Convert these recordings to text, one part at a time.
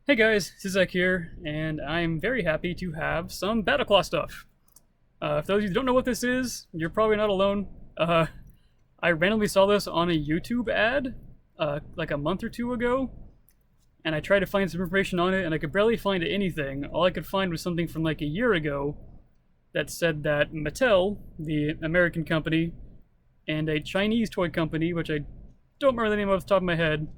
Hey guys, Zizek here, and I'm very happy to have some BattleClaw stuff. For those of you who don't know what this is, you're probably not alone. I randomly saw this on a YouTube ad like a month or two ago, and I tried to find some information on it, and I could barely find anything. All I could find was something from like a year ago that said that Mattel, the American company, and a Chinese toy company, which I don't remember the name off the top of my head,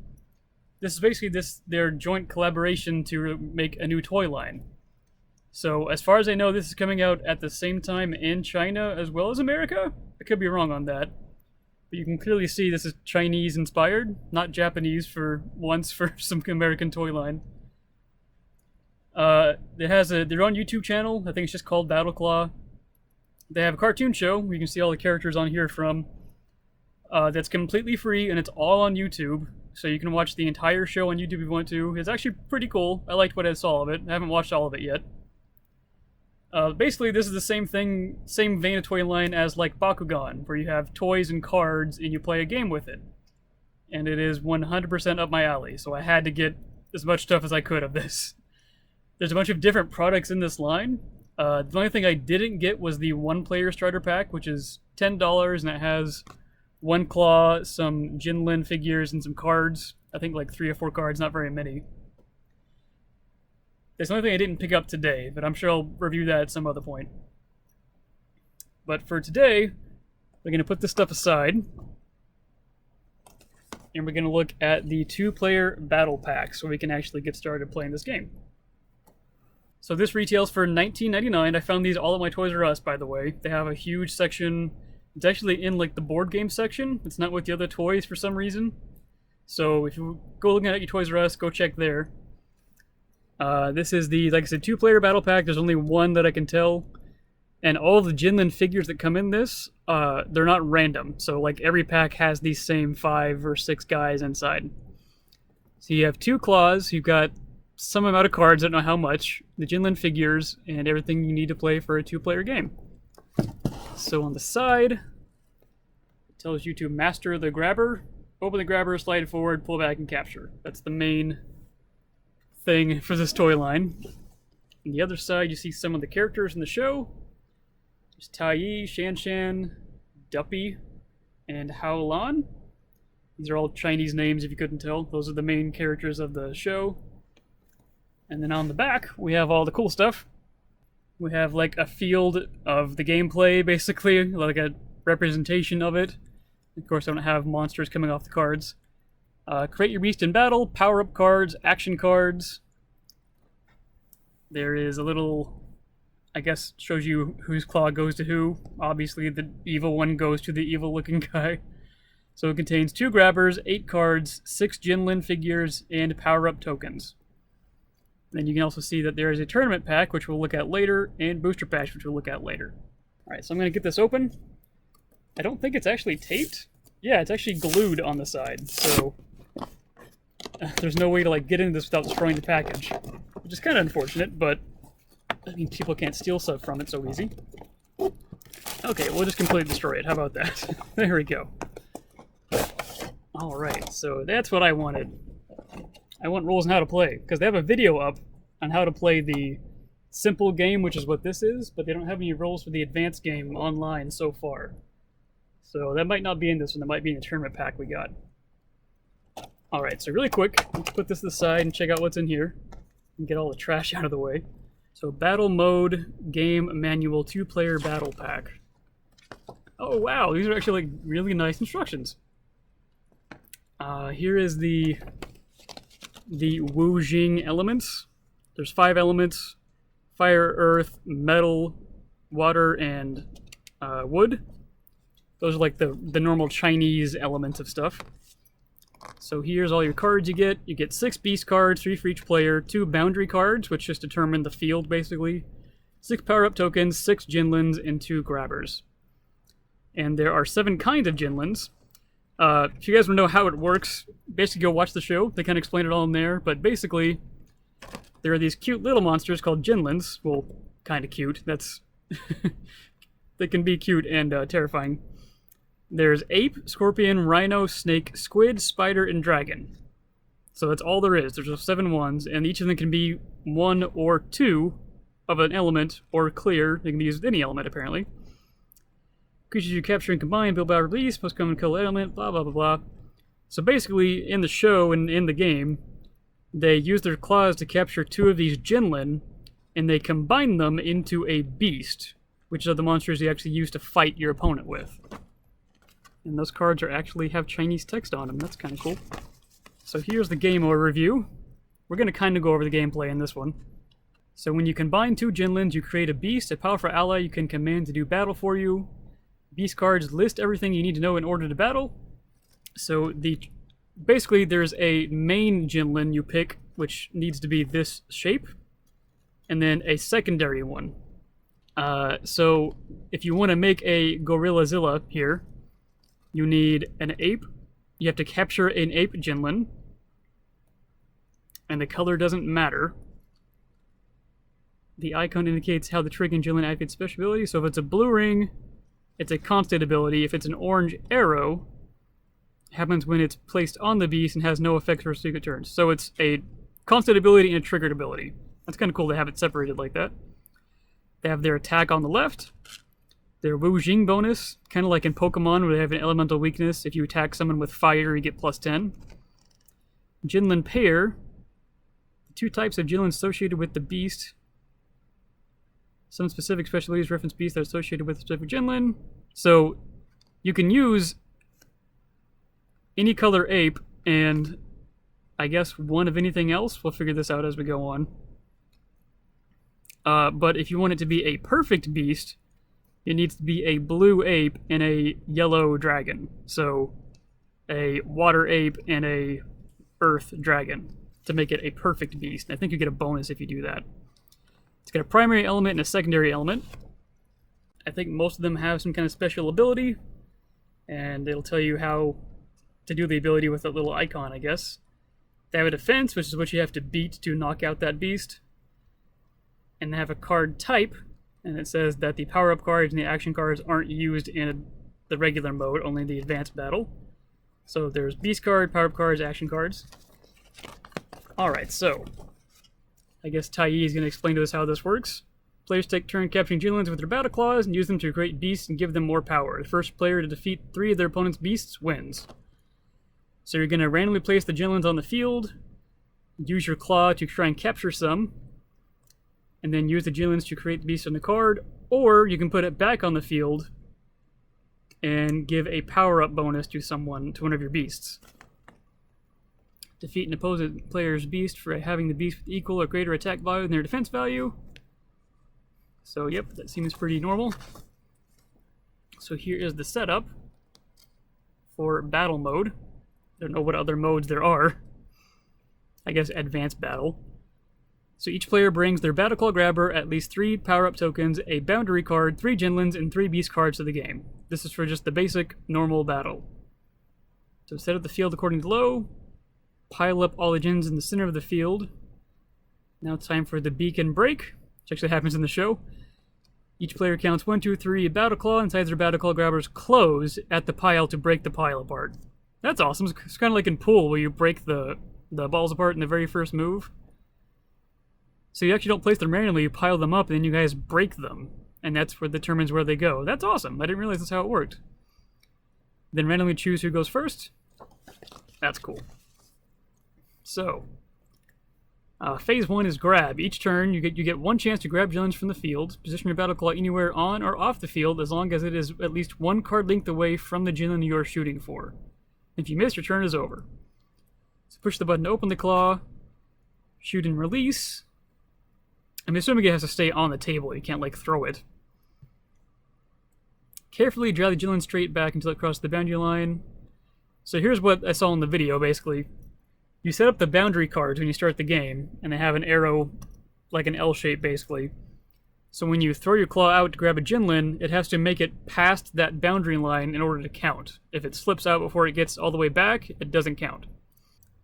this is basically their joint collaboration to make a new toy line. So as far as I know, this is coming out at the same time in China as well as America. I could be wrong on that, but you can clearly see this is Chinese inspired, not Japanese for once for some American toy line. It has their own YouTube channel. I think it's just called BattleClaw. They have a cartoon show where you can see all the characters on here from. That's completely free and it's all on YouTube. So you can watch the entire show on YouTube if you want to. It's actually pretty cool. I liked what I saw of it. I haven't watched all of it yet. Basically, this is the same thing, same vein of toy line as like Bakugan, where you have toys and cards and you play a game with it. And it is 100% up my alley, so I had to get as much stuff as I could of this. There's a bunch of different products in this line. The only thing I didn't get was the one-player starter pack, which is $10, and it has one claw, some Jinlin figures, and some cards. I think like 3 or 4 cards, not very many. That's the only thing I didn't pick up today, but I'm sure I'll review that at some other point. But for today, we're going to put this stuff aside, and we're going to look at the 2-player battle pack so we can actually get started playing this game. So this retails for $19.99. I found these all at my Toys R Us, by the way. They have a huge section. It's actually in like the board game section. It's not with the other toys for some reason. So if you go looking at your Toys R Us, go check there. This is the, like I said, 2-player battle pack. There's only one that I can tell. And all of the Jinlin figures that come in this, they're not random. So like every pack has these same 5 or 6 guys inside. So you have 2 claws. You've got some amount of cards, I don't know how much, the Jinlin figures, and everything you need to play for a 2-player game. So on the side, it tells you to master the grabber, open the grabber, slide forward, pull back, and capture. That's the main thing for this toy line. On the other side, you see some of the characters in the show. There's Tai Yi, Shan Shan, Duppy, and Hao Lan. These are all Chinese names if you couldn't tell. Those are the main characters of the show. And then on the back, we have all the cool stuff. We have like a field of the gameplay, basically, like a representation of it. Of course, I don't have monsters coming off the cards. Create your beast in battle, power-up cards, action cards. There is a little, I guess, shows you whose claw goes to who. Obviously, the evil one goes to the evil-looking guy. So it contains 2 grabbers, 8 cards, 6 Jinlin figures, and power-up tokens. Then you can also see that there is a tournament pack, which we'll look at later, and booster patch, which we'll look at later. Alright, so I'm going to get this open. I don't think it's actually taped. Yeah, it's actually glued on the side, so there's no way to like get into this without destroying the package. Which is kind of unfortunate, but I mean, people can't steal stuff from it so easy. Okay, we'll just completely destroy it. How about that? There we go. Alright, so that's what I wanted. I want rules on how to play, because they have a video up on how to play the simple game, which is what this is, but they don't have any rules for the advanced game online so far. So that might not be in this one, that might be in the tournament pack we got. Alright, so really quick, let's put this aside and check out what's in here, and get all the trash out of the way. So Battle Mode Game Manual 2-Player Battle Pack. Oh wow, these are actually like really nice instructions. Here is the Wu Jing elements. There's 5 elements: fire, earth, metal, water, and wood. Those are like the normal Chinese elements of stuff. So here's all your cards you get. You get 6 beast cards, 3 for each player, 2 boundary cards, which just determine the field basically, 6 power-up tokens, 6 Jinlins, and 2 grabbers. And there are 7 kinds of Jinlins. If you guys want to know how it works, basically go watch the show. They kind of explain it all in there. But basically, there are these cute little monsters called Jinlins. Well, kind of cute. That's they can be cute and terrifying. There's ape, scorpion, rhino, snake, squid, spider, and dragon. So that's all there is. There's just 7 ones, and each of them can be 1 or 2 of an element, or clear. They can be used with any element, apparently. Creatures you capture and combine, build by release, must come and kill element, blah, blah, blah, blah. So basically, in the show and in the game, they use their claws to capture 2 of these Jinlin, and they combine them into a beast, which are the monsters you actually use to fight your opponent with. And those cards actually have Chinese text on them. That's kind of cool. So here's the game overview. We're going to kind of go over the gameplay in this one. So when you combine 2 Jinlins, you create a beast, a powerful ally you can command to do battle for you. Beast cards list everything you need to know in order to battle. So basically there's a main Jinlin you pick, which needs to be this shape, and then a secondary one. So if you want to make a Gorillazilla here, you need an ape. You have to capture an ape Jinlin, and the color doesn't matter. The icon indicates how the triggering Jinlin activates special ability. So if it's a blue ring, it's a constant ability. If it's an orange arrow, it happens when it's placed on the beast and has no effects for secret turns. So it's a constant ability and a triggered ability. That's kind of cool to have it separated like that. They have their attack on the left. Their Wu Jing bonus, kind of like in Pokemon where they have an elemental weakness. If you attack someone with fire, you get +10. Jinlin pair. The 2 types of Jinlin associated with the beast. Some specific specialties reference beasts that are associated with specific Jinlin. So you can use any color ape and I guess one of anything else. We'll figure this out as we go on. But if you want it to be a perfect beast, it needs to be a blue ape and a yellow dragon. So a water ape and a earth dragon to make it a perfect beast. And I think you get a bonus if you do that. It's got a primary element and a secondary element. I think most of them have some kind of special ability, and it'll tell you how to do the ability with a little icon, I guess. They have a defense, which is what you have to beat to knock out that beast. And they have a card type, and it says that the power-up cards and the action cards aren't used in the regular mode, only in the advanced battle. So there's beast card, power-up cards, action cards. Alright, so I guess Tai-Yi is going to explain to us how this works. Players take turn capturing Jinlins with their BattleClaws and use them to create beasts and give them more power. The first player to defeat 3 of their opponent's beasts wins. So you're going to randomly place the Jinlins on the field, use your claw to try and capture some, and then use the Jinlins to create the beast on the card, or you can put it back on the field and give a power-up bonus to one of your beasts. Defeat an opposing player's beast for having the beast with equal or greater attack value than their defense value. So yep, that seems pretty normal. So here is the setup for battle mode. I don't know what other modes there are. I guess advanced battle. So each player brings their BattleClaw grabber, at least 3 power-up tokens, a boundary card, 3 Jinlins, and 3 beast cards to the game. This is for just the basic, normal battle. So set up the field according to low. Pile up all the Jins in the center of the field. Now it's time for the beacon break, which actually happens in the show. Each player counts 1, 2, 3 BattleClaw inside their BattleClaw grabbers close at the pile to break the pile apart. That's awesome. It's kind of like in pool where you break the balls apart in the very first move. So you actually don't place them randomly, you pile them up and then you guys break them. And that's what determines where they go. That's awesome. I didn't realize that's how it worked. Then randomly choose who goes first. That's cool. So, phase 1 is grab. Each turn, you get 1 chance to grab Jinlins from the field. Position your BattleClaw anywhere on or off the field as long as it is at least 1 card length away from the Jinlin you are shooting for. If you miss, your turn is over. So push the button to open the claw, shoot and release. I'm assuming it has to stay on the table. You can't, like, throw it. Carefully drag the Jinlin straight back until it crosses the boundary line. So here's what I saw in the video, basically. You set up the boundary cards when you start the game, and they have an arrow, like an L shape, basically. So when you throw your claw out to grab a Jinlin, it has to make it past that boundary line in order to count. If it slips out before it gets all the way back, it doesn't count.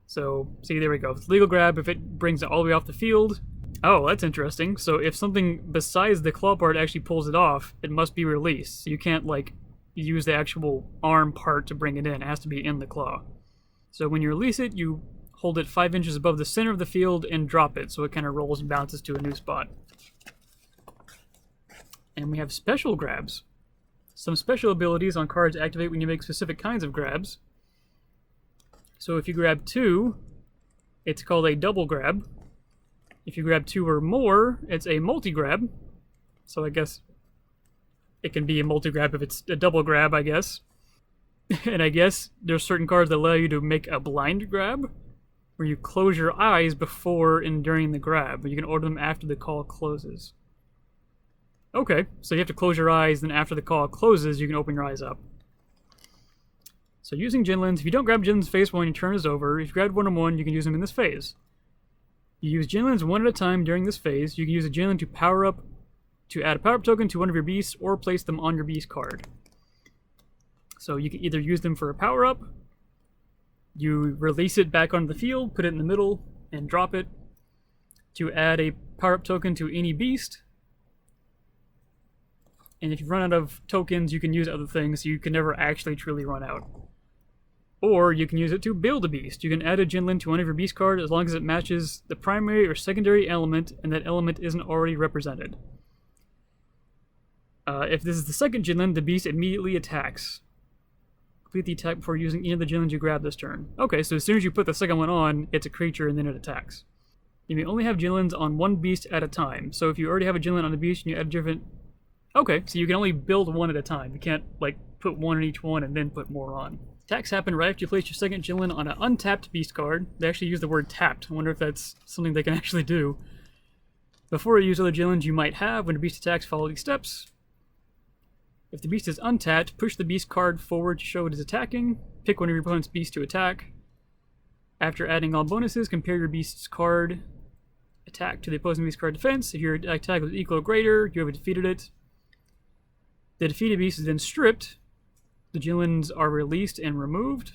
So, see, there we go. It's legal grab if it brings it all the way off the field. Oh, that's interesting. So if something besides the claw part actually pulls it off, it must be released. So you can't, like, use the actual arm part to bring it in. It has to be in the claw. So when you release it, you hold it 5 inches above the center of the field, and drop it, so it kind of rolls and bounces to a new spot. And we have special grabs. Some special abilities on cards activate when you make specific kinds of grabs. So if you grab 2, it's called a double grab. If you grab 2 or more, it's a multi-grab. So I guess it can be a multi-grab if it's a double grab, I guess. And I guess there's certain cards that allow you to make a blind grab, where you close your eyes before and during the grab, but you can order them after the call closes. Okay, so you have to close your eyes, then after the call closes, you can open your eyes up. So using Jinlins, if you don't grab Jinlins phase 1, your turn is over. If you grab 1 on 1, you can use them in this phase. You use Jinlins 1 at a time during this phase. You can use a Jinlin to add a power-up token to one of your beasts, or place them on your beast card. So you can either use them for a power-up, you release it back onto the field, put it in the middle, and drop it to add a power-up token to any beast. And if you run out of tokens, you can use other things, so you can never actually truly run out. Or you can use it to build a beast. You can add a Jinlin to one of your beast cards as long as it matches the primary or secondary element, and that element isn't already represented. If this is the second Jinlin, the beast immediately attacks. Complete the attack before using any of the Jinlins you grab this turn. Okay, so as soon as you put the second one on, it's a creature and then it attacks. You may only have Jinlins on one beast at a time. So if you already have a Jinlin on a beast and you add a different... Okay, so you can only build one at a time. You can't, like, put one on each one and then put more on. Attacks happen right after you place your second Jinlin on an untapped beast card. They actually use the word tapped. I wonder if that's something they can actually do. Before you use other Jinlins you might have, when a beast attacks, follow these steps. If the beast is untapped, push the beast card forward to show it is attacking. Pick one of your opponent's beasts to attack. After adding all bonuses, compare your beast's card attack to the opposing beast card defense. If your attack was equal or greater, you have defeated it. The defeated beast is then stripped. The Jinlins are released and removed.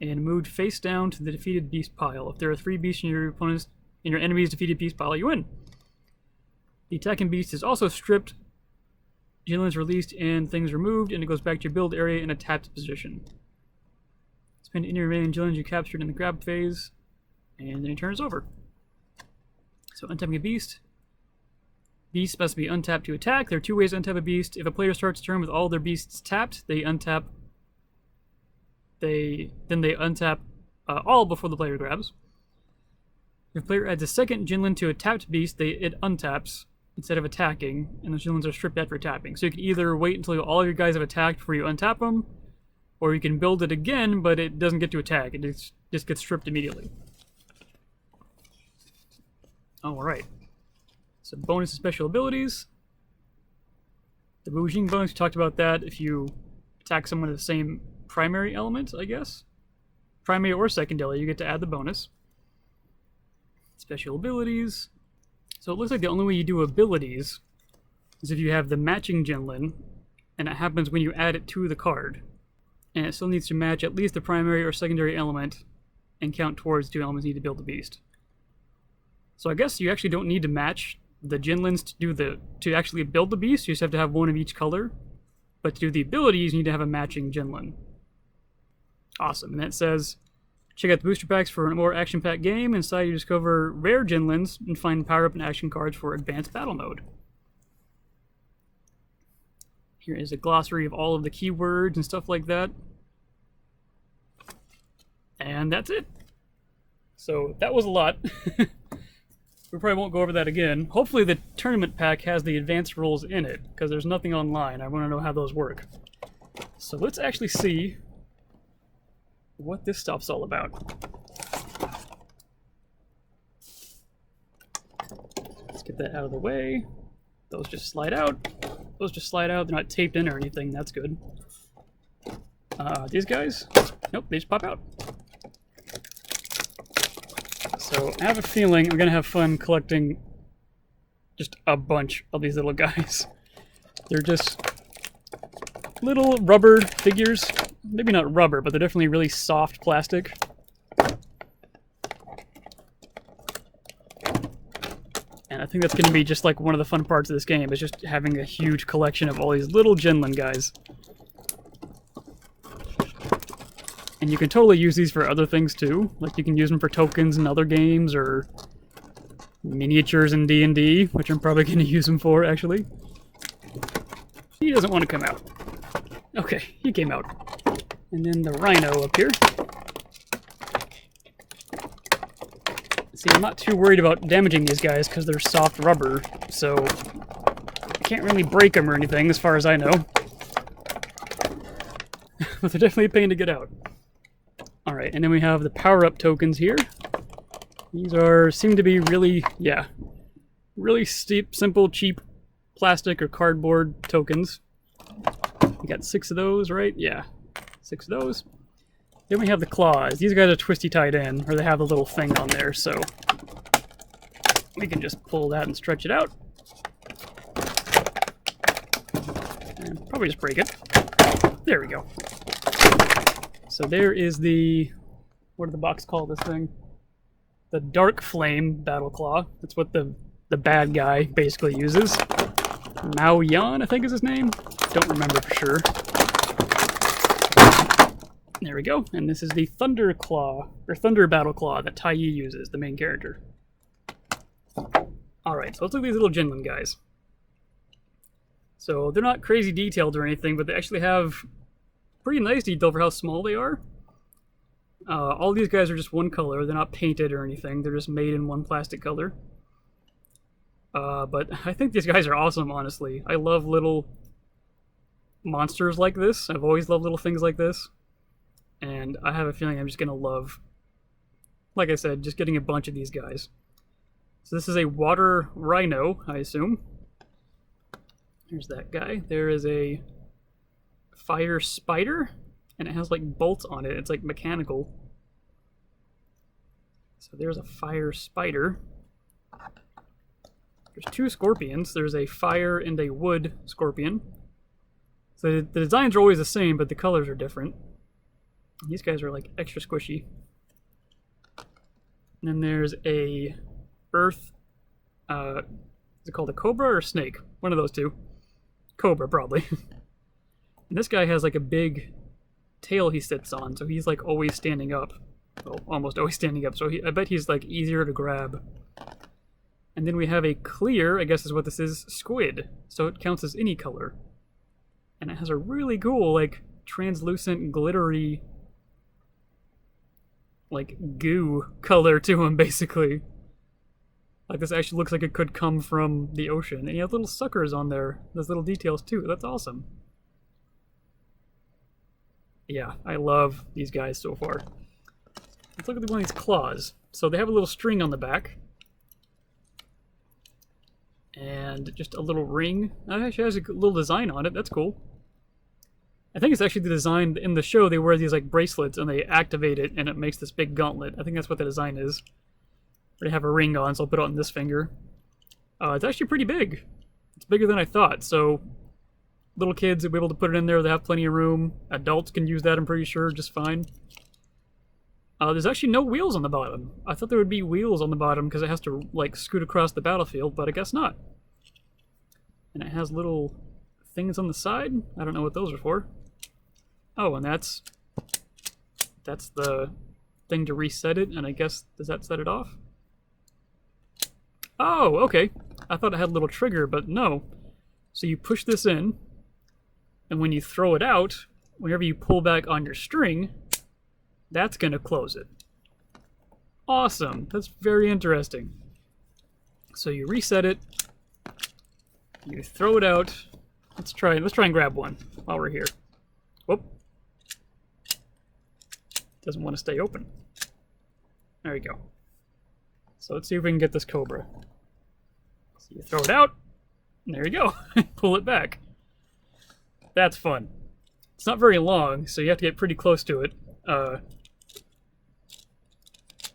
And moved face down to the defeated beast pile. If there are 3 beasts in your enemy's defeated beast pile, you win. The attacking beast is also stripped. Jinlins released and things removed, and it goes back to your build area in a tapped position. Spend any remaining Jinlins you captured in the grab phase, and then your turn is over. So untapping a beast. Beast must be untapped to attack. There are 2 ways to untap a beast. If a player starts a turn with all their beasts tapped, they untap. They untap all before the player grabs. If a player adds a second Jinlin to a tapped beast, it untaps instead of attacking, and the Jinlins are stripped after tapping. So you can either wait until all your guys have attacked before you untap them, or you can build it again, but it doesn't get to attack. It just gets stripped immediately. Alright. So bonus and special abilities. The Wu-Jing bonus, we talked about that if you attack someone with the same primary element, I guess. Primary or secondary, you get to add the bonus. Special abilities. So it looks like the only way you do abilities is if you have the matching Jinlin, and it happens when you add it to the card. And it still needs to match at least the primary or secondary element and count towards 2 elements needed to build the beast. So I guess you actually don't need to match the Jinlins to actually build the beast. You just have to have one of each color. But to do the abilities, you need to have a matching Jinlin. Awesome. And that says, check out the booster packs for a more action-packed game. Inside you discover rare Jinlins and find power-up and action cards for advanced battle mode. Here is a glossary of all of the keywords and stuff like that. And that's it. So that was a lot. We probably won't go over that again. Hopefully the tournament pack has the advanced rules in it, because there's nothing online. I want to know how those work. So let's actually see what this stuff's all about. Let's get that out of the way. Those just slide out. Those just slide out. They're not taped in or anything. That's good. These guys? Nope, they just pop out. So I have a feeling I'm going to have fun collecting just a bunch of these little guys. They're just little rubber figures. Maybe not rubber, but they're definitely really soft plastic. And I think that's going to be just like one of the fun parts of this game, is just having a huge collection of all these little Jinlin guys. And you can totally use these for other things too. Like you can use them for tokens in other games or miniatures in D&D, which I'm probably going to use them for, actually. He doesn't want to come out. Okay, he came out. And then the rhino up here. See, I'm not too worried about damaging these guys because they're soft rubber, so I can't really break them or anything as far as I know. But they're definitely a pain to get out. Alright, and then we have the power-up tokens here. These seem to be really, yeah, really simple, cheap plastic or cardboard tokens. We got 6 of those, right? Yeah, 6 of those. Then we have the claws. These guys are twisty tied in, or they have a little thing on there, so we can just pull that and stretch it out. And probably just break it. There we go. So there is the, what did the box call this thing? The Dark Flame BattleClaw. That's what the bad guy basically uses. Mao Yan, I think is his name. Don't remember for sure. There we go. And this is the Thunder Claw, or Thunder BattleClaw that Tai Yi uses, the main character. Alright, so let's look at these little Jinlin guys. So they're not crazy detailed or anything, but they actually have pretty nice detail for how small they are. All these guys are just one color. They're not painted or anything. They're just made in one plastic color. But I think these guys are awesome, honestly. I love little monsters like this. I've always loved little things like this. And I have a feeling I'm just going to love, like I said, just getting a bunch of these guys. So this is a water rhino, I assume. Here's that guy. There is a fire spider, and it has like bolts on it. It's like mechanical. So there's a fire spider. There's 2 scorpions. There's a fire and a wood scorpion. So the designs are always the same, but the colors are different. These guys are like extra squishy. And then there's a earth, is it called a cobra or a snake? One of those two. Cobra, probably. And this guy has like a big tail he sits on, so he's like always standing up. Well, almost always standing up, so I bet he's like easier to grab. And then we have a clear, I guess is what this is, squid. So it counts as any color. And it has a really cool, like, translucent, glittery, like, goo color to him, basically. Like, this actually looks like it could come from the ocean. And you have little suckers on there. Those little details, too. That's awesome. Yeah, I love these guys so far. Let's look at one of these claws. So they have a little string on the back. And just a little ring. It actually has a little design on it. That's cool. I think it's actually the design in the show. They wear these like bracelets and they activate it and it makes this big gauntlet. I think that's what the design is. They have a ring on, so I'll put it on this finger. It's actually pretty big. It's bigger than I thought. So little kids will be able to put it in there. They have plenty of room. Adults can use that, I'm pretty sure, just fine. There's actually no wheels on the bottom. I thought there would be wheels on the bottom because it has to like scoot across the battlefield, but I guess not. And it has little things on the side. I don't know what those are for. Oh, and that's the thing to reset it, and I guess, does that set it off? Oh, okay. I thought it had a little trigger, but no. So you push this in, and when you throw it out, whenever you pull back on your string, that's going to close it. Awesome. That's very interesting. So you reset it, you throw it out. Let's try and grab one while we're here. Whoop. Doesn't want to stay open. There we go. So let's see if we can get this cobra. So you throw it out, and there you go. Pull it back. That's fun. It's not very long, so you have to get pretty close to it.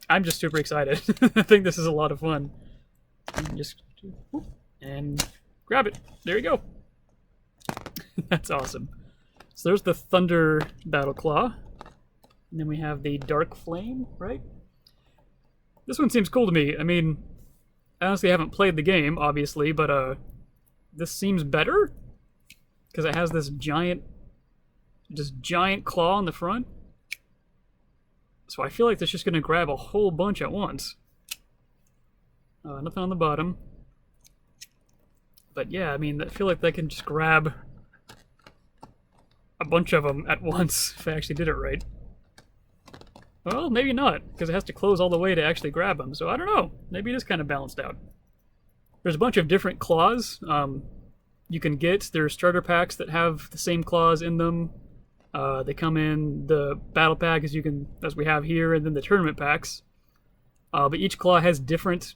I'm just super excited. I think this is a lot of fun. And grab it. There you go. That's awesome. So there's the Thunder BattleClaw. And then we have the Dark Flame, right? This one seems cool to me. I mean, I honestly haven't played the game, obviously, but this seems better because it has this giant claw on the front. So I feel like that's just going to grab a whole bunch at once. Nothing on the bottom. But yeah, I mean, I feel like they can just grab a bunch of them at once if I actually did it right. Well, maybe not, because it has to close all the way to actually grab them. So I don't know. Maybe it is kind of balanced out. There's a bunch of different claws you can get. There's starter packs that have the same claws in them. They come in the battle pack as we have here, and then the tournament packs. But each claw has different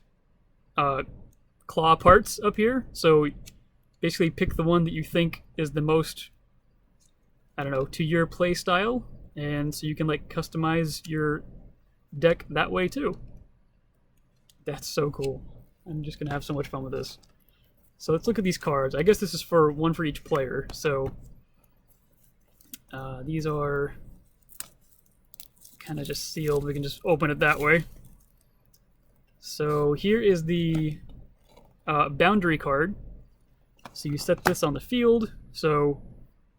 claw parts up here. So basically pick the one that you think is the most, I don't know, to your play style. And so you can like customize your deck that way too. That's so cool. I'm just gonna have so much fun with this. So let's look at these cards. I guess this is for one for each player. So these are kind of just sealed. We can just open it that way. So here is the boundary card. So you set this on the field. So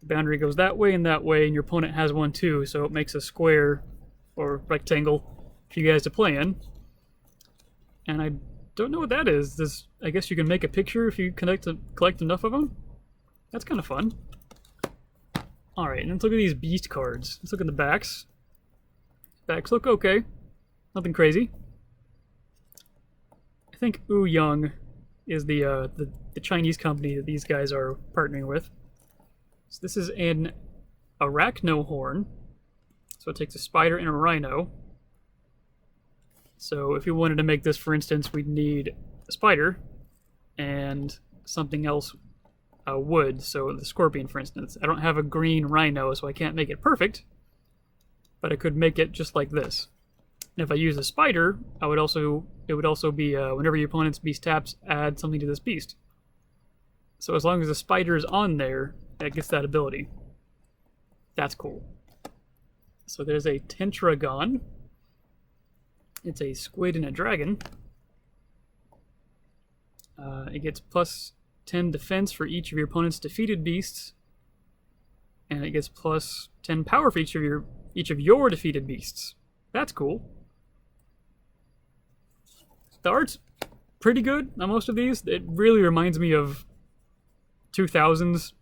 the boundary goes that way, and your opponent has one too. So it makes a square or rectangle for you guys to play in. And I don't know what that is. I guess you can make a picture if you collect enough of them. That's kind of fun. Alright, and let's look at these beast cards. Let's look at the backs. Backs look okay. Nothing crazy. I think Ouyang is the Chinese company that these guys are partnering with. So this is an arachno horn. So it takes a spider and a rhino. So if you wanted to make this, for instance, we'd need a spider and something else, wood. So the scorpion, for instance. I don't have a green rhino, so I can't make it perfect, but I could make it just like this. And if I use a spider, it would also be whenever your opponent's beast taps, add something to this beast. So as long as the spider is on there, it gets that ability. That's cool. So there's a Tentragon. It's a squid and a dragon. It gets plus 10 defense for each of your opponent's defeated beasts, and it gets plus 10 power for each of your defeated beasts. That's cool. The art's pretty good on most of these. It really reminds me of 2000s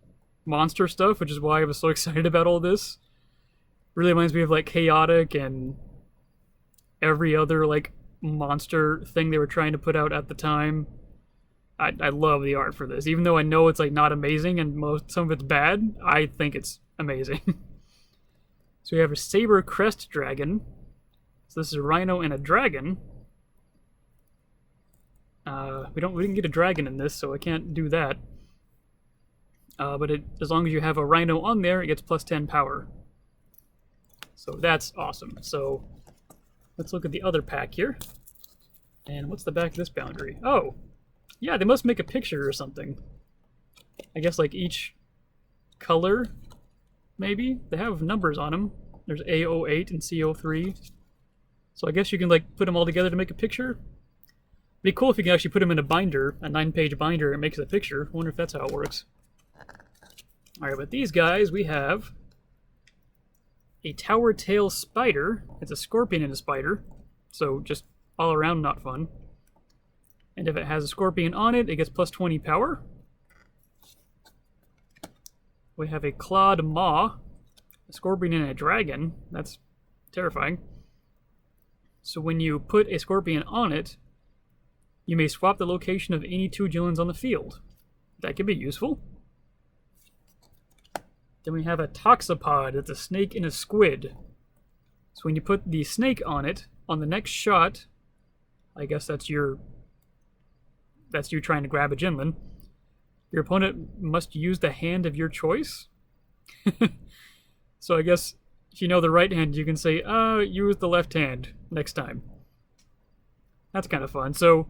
monster stuff, which is why I was so excited about all this. Really reminds me of like Chaotic and every other like monster thing they were trying to put out at the time. I love the art for this, even though I know it's like not amazing and some of it's bad. I think it's amazing. So we have a saber crest dragon. So this is a rhino and a dragon. We didn't get a dragon in this, so I can't do that. But as long as you have a rhino on there, it gets plus 10 power. So that's awesome. So let's look at the other pack here. And what's the back of this boundary? Oh, yeah, they must make a picture or something. I guess like each color, maybe? They have numbers on them. There's A08 and C03. So I guess you can like put them all together to make a picture. It'd be cool if you can actually put them in a binder, a 9-page binder, and makes a picture. I wonder if that's how it works. Alright, but these guys, we have a tower tail spider. It's a scorpion and a spider. So just all around not fun. And if it has a scorpion on it, it gets plus 20 power. We have a clawed maw, a scorpion and a dragon. That's terrifying. So when you put a scorpion on it, you may swap the location of any 2 Jillins on the field. That could be useful. Then we have a toxopod. It's a snake and a squid. So when you put the snake on it, on the next shot, I guess that's you trying to grab a Jinlin, your opponent must use the hand of your choice. So I guess if you know the right hand, you can say, use the left hand next time. That's kind of fun. So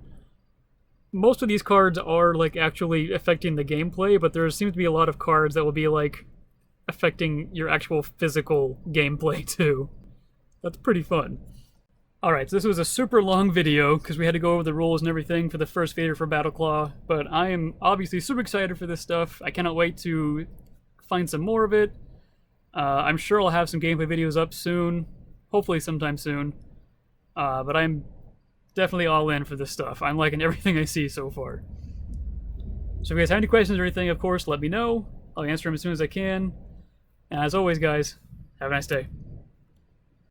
most of these cards are like actually affecting the gameplay, but there seems to be a lot of cards that will be like affecting your actual physical gameplay too. That's pretty fun. Alright, so this was a super long video because we had to go over the rules and everything for the first Vader for BattleClaw, but I am obviously super excited for this stuff. I cannot wait to find some more of it. I'm sure I'll have some gameplay videos up soon. hopefully sometime soon. But I'm definitely all in for this stuff. I'm liking everything I see so far. So if you guys have any questions or anything, of course, let me know. I'll answer them as soon as I can. And as always, guys, have a nice day.